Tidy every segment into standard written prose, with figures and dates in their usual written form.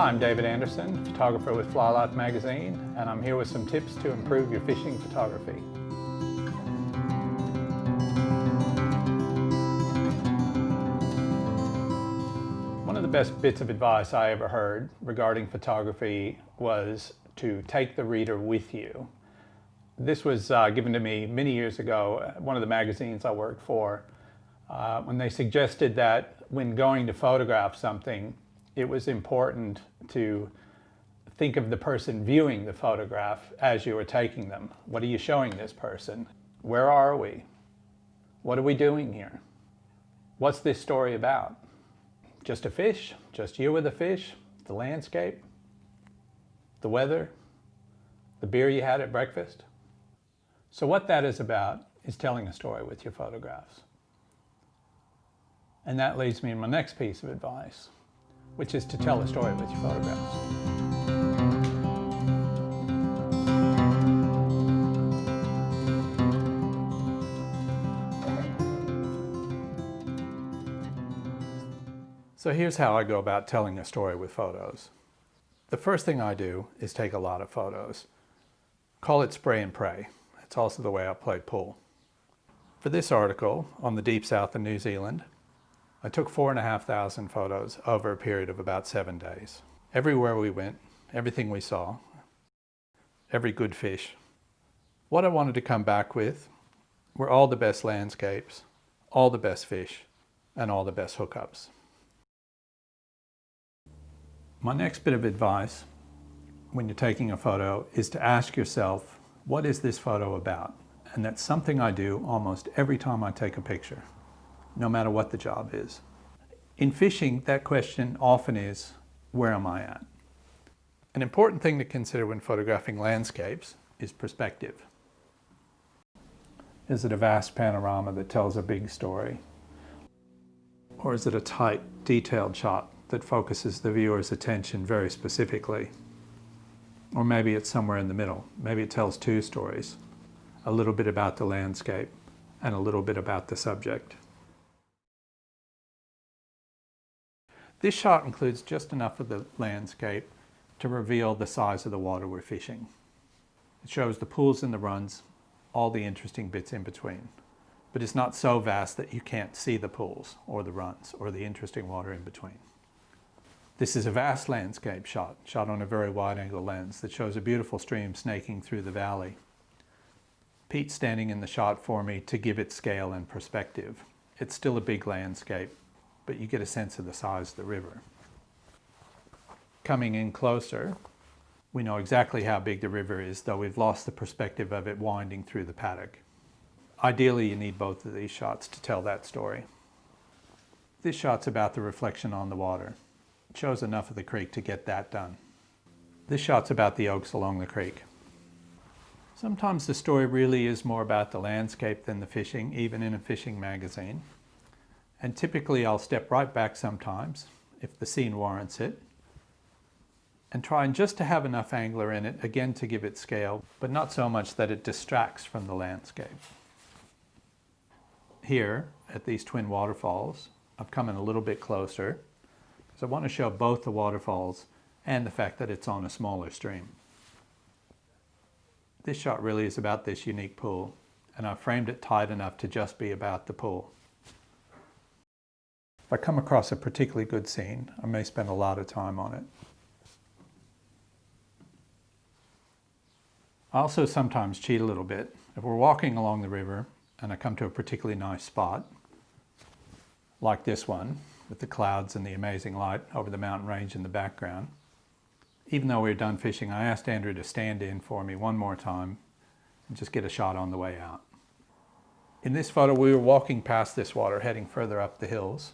Hi, I'm David Anderson, photographer with Fly Life magazine, and I'm here with some tips to improve your fishing photography. One of the best bits of advice I ever heard regarding photography was to take the reader with you. This was given to me many years ago at one of the magazines I worked for, when they suggested that when going to photograph something, it was important to think of the person viewing the photograph as you were taking them. What are you showing this person? Where are we? What are we doing here? What's this story about? Just a fish? Just you with a fish? The landscape? The weather? The beer you had at breakfast? So what that is about is telling a story with your photographs. And that leads me to my next piece of advice, which is to tell a story with your photographs. So here's how I go about telling a story with photos. The first thing I do is take a lot of photos. Call it spray and pray. It's also the way I play pool. For this article on the deep south of New Zealand, I took 4,500 photos over a period of about 7 days. Everywhere we went, everything we saw, every good fish. What I wanted to come back with were all the best landscapes, all the best fish, and all the best hookups. My next bit of advice when you're taking a photo is to ask yourself, what is this photo about? And that's something I do almost every time I take a picture, no matter what the job is. In fishing, that question often is, where am I at? An important thing to consider when photographing landscapes is perspective. Is it a vast panorama that tells a big story? Or is it a tight, detailed shot that focuses the viewer's attention very specifically? Or maybe it's somewhere in the middle. Maybe it tells two stories, a little bit about the landscape and a little bit about the subject. This shot includes just enough of the landscape to reveal the size of the water we're fishing. It shows the pools and the runs, all the interesting bits in between. But it's not so vast that you can't see the pools or the runs or the interesting water in between. This is a vast landscape shot on a very wide-angle lens that shows a beautiful stream snaking through the valley. Pete's standing in the shot for me to give it scale and perspective. It's still a big landscape, but you get a sense of the size of the river. Coming in closer, we know exactly how big the river is, though we've lost the perspective of it winding through the paddock. Ideally, you need both of these shots to tell that story. This shot's about the reflection on the water. It shows enough of the creek to get that done. This shot's about the oaks along the creek. Sometimes the story really is more about the landscape than the fishing, even in a fishing magazine. And typically I'll step right back sometimes, if the scene warrants it, and try and just to have enough angler in it, again to give it scale, but not so much that it distracts from the landscape. Here, at these twin waterfalls, I've come in a little bit closer, because I want to show both the waterfalls and the fact that it's on a smaller stream. This shot really is about this unique pool, and I've framed it tight enough to just be about the pool. If I come across a particularly good scene, I may spend a lot of time on it. I also sometimes cheat a little bit. If we're walking along the river and I come to a particularly nice spot, like this one, with the clouds and the amazing light over the mountain range in the background, even though we were done fishing, I asked Andrew to stand in for me one more time and just get a shot on the way out. In this photo, we were walking past this water, heading further up the hills.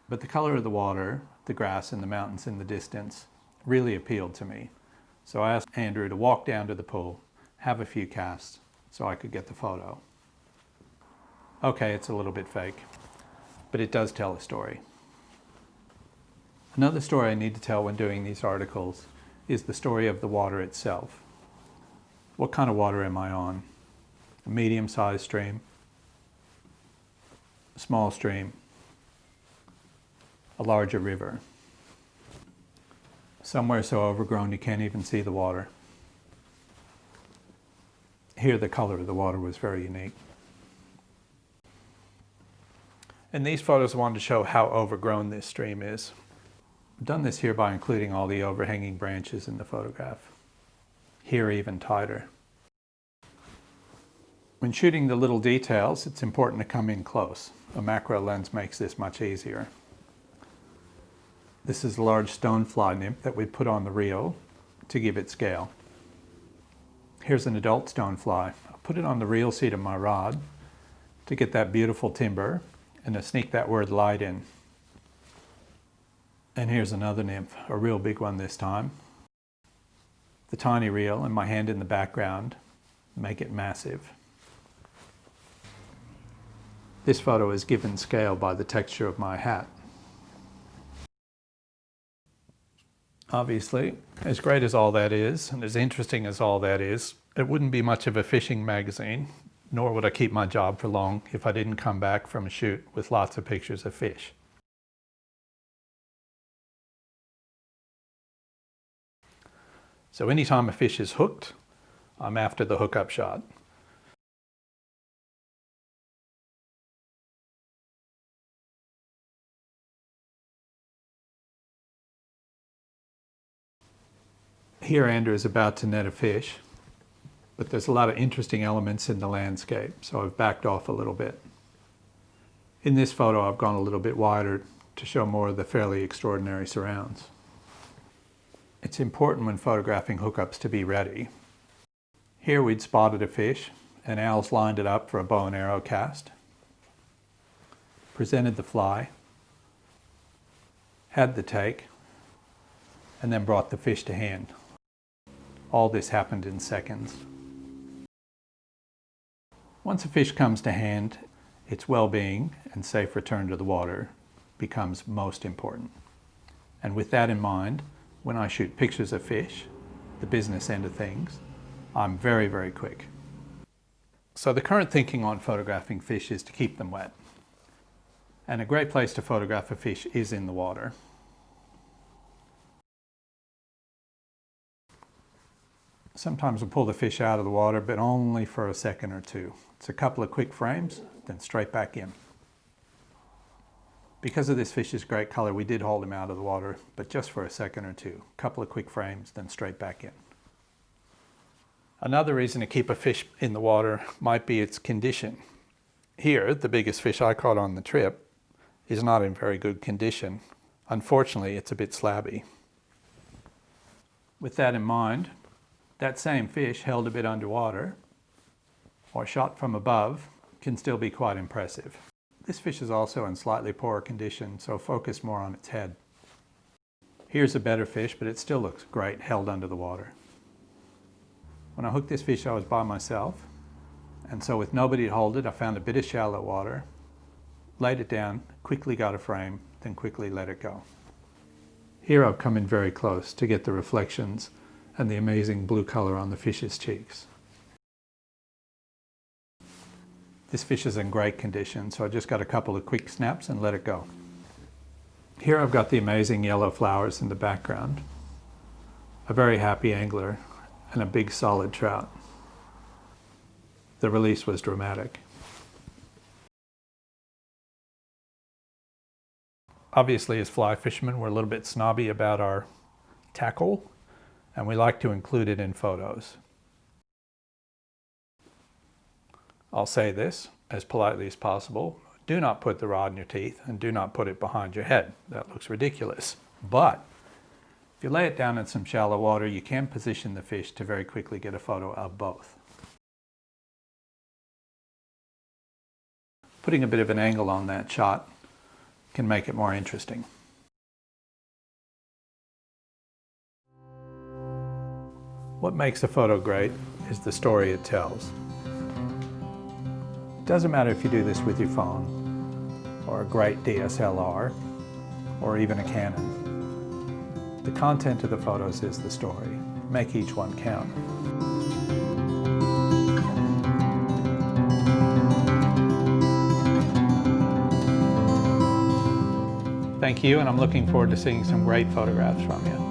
But the color of the water, the grass and the mountains in the distance really appealed to me. So I asked Andrew to walk down to the pool, have a few casts, so I could get the photo. Okay, it's a little bit fake, but it does tell a story. Another story I need to tell when doing these articles is the story of the water itself. What kind of water am I on? A medium-sized stream? A small stream? A larger river? Somewhere so overgrown you can't even see the water. Here the color of the water was very unique. In these photos I wanted to show how overgrown this stream is. I've done this here by including all the overhanging branches in the photograph. Here even tighter. When shooting the little details, it's important to come in close. A macro lens makes this much easier. This is a large stonefly nymph that we put on the reel to give it scale. Here's an adult stonefly. I'll put it on the reel seat of my rod to get that beautiful timber and to sneak that word light in. And here's another nymph, a real big one this time. The tiny reel and my hand in the background make it massive. This photo is given scale by the texture of my hat. Obviously, as great as all that is, and as interesting as all that is, it wouldn't be much of a fishing magazine, nor would I keep my job for long if I didn't come back from a shoot with lots of pictures of fish. So anytime a fish is hooked, I'm after the hookup shot. Here Andrew is about to net a fish, but there's a lot of interesting elements in the landscape, so I've backed off a little bit. In this photo I've gone a little bit wider to show more of the fairly extraordinary surrounds. It's important when photographing hookups to be ready. Here we'd spotted a fish, and Al's lined it up for a bow and arrow cast, presented the fly, had the take, and then brought the fish to hand. All this happened in seconds. Once a fish comes to hand, its well-being and safe return to the water becomes most important. And with that in mind, when I shoot pictures of fish, the business end of things, I'm very, very quick. So the current thinking on photographing fish is to keep them wet. And a great place to photograph a fish is in the water. Sometimes we'll pull the fish out of the water, but only for a second or two. It's a couple of quick frames, then straight back in. Because of this fish's great color, we did hold him out of the water, but just for a second or two. A couple of quick frames, then straight back in. Another reason to keep a fish in the water might be its condition. Here, the biggest fish I caught on the trip is not in very good condition. Unfortunately, it's a bit slabby. With that in mind, that same fish held a bit underwater or shot from above can still be quite impressive. This fish is also in slightly poorer condition, so focus more on its head. Here's a better fish, but it still looks great held under the water. When I hooked this fish, I was by myself, and so with nobody to hold it, I found a bit of shallow water, laid it down, quickly got a frame, then quickly let it go. Here I've come in very close to get the reflections and the amazing blue color on the fish's cheeks. This fish is in great condition, so I just got a couple of quick snaps and let it go. Here I've got the amazing yellow flowers in the background, a very happy angler, and a big solid trout. The release was dramatic. Obviously, as fly fishermen, we're a little bit snobby about our tackle, and we like to include it in photos. I'll say this as politely as possible. Do not put the rod in your teeth and do not put it behind your head. That looks ridiculous. But if you lay it down in some shallow water, you can position the fish to very quickly get a photo of both. Putting a bit of an angle on that shot can make it more interesting. What makes a photo great is the story it tells. It doesn't matter if you do this with your phone, or a great DSLR, or even a Canon. The content of the photos is the story. Make each one count. Thank you, and I'm looking forward to seeing some great photographs from you.